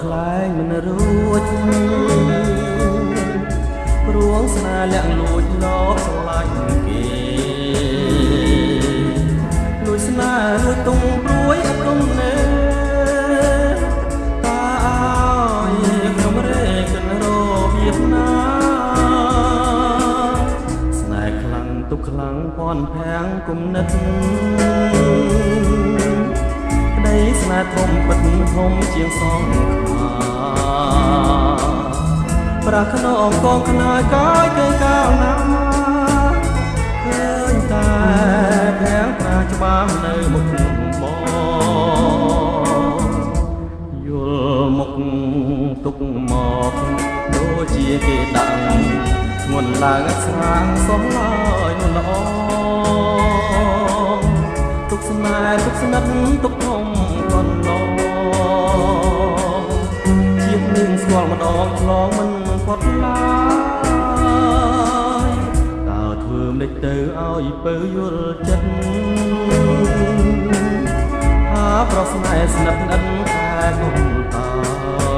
ខ្លែងមិនរួចព្រួងស្នេហ៍លាក់លួចលោកស្រឡាញ់គេលួចស្នេហ៍លួចទុំព្រួយអត់ទុំនេតាអើយខ្ញុំរេកិនរបៀបណាស្នេហ៍ខ្លាំងទុកខ្លាំងពាន់ភាំងគុំនិតស្នេហ៍ធំពិតធំជាងសងប្រាថ្នាកងខ្នើយកាយគេកាលណាឃើញតែភាំងប្រាច្បាមនៅមុខបងយល់មុខទុកមកដូចជាគេដាក់ធ្ងន់ឡើងស្រាងសំឡើយនោះល្អទុកស្នេហ៍ទុកស្និទ្ធទុកធំកន្លងជាតិនឹងស្គាល់ម្ដងឆ្លងមិនផុតឡើយតើធ្វើមិនទៅឲ្យពើយល់ចិត្តថាប្រស្នេហ៍ស្និទ្ធស្និទ្ធតែគុំតើ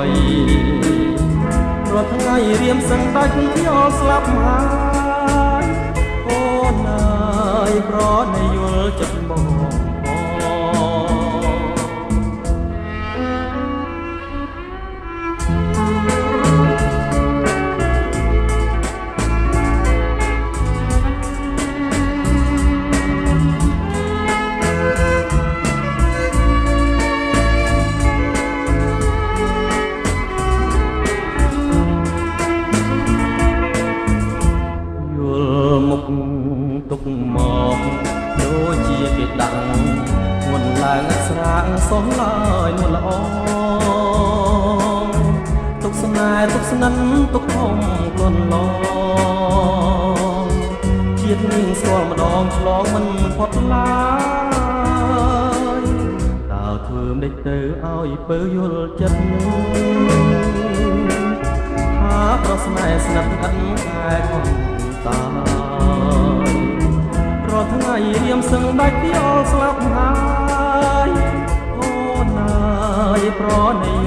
យរាល់ថ្ងៃរៀមសឹងដាច់ខ្ញុំស្លាប់ហើយអូនអើយប្រណយល់ចិត្តបងទុកមកដូចជាគេដាក់ធ្ងន់ឡើងស្រាងសំឡើយនោះល្អទុកស្នេហ៍ទុកស្និទ្ធទុកធំកន្លងជាតិនឹងស្គាល់ម្ដងឆ្លងមិនផុតឡើយតើធ្វើមិនទៅឲ្យពើយល់ចិត្តថាប្រស្នេហ៍ស្និទ្ធស្និទ្ធតែខំតើរាល់ថ្ងៃរៀមសឹងដាច់ពីអល់ស្លាប់ហើយអូនអើយប្រណី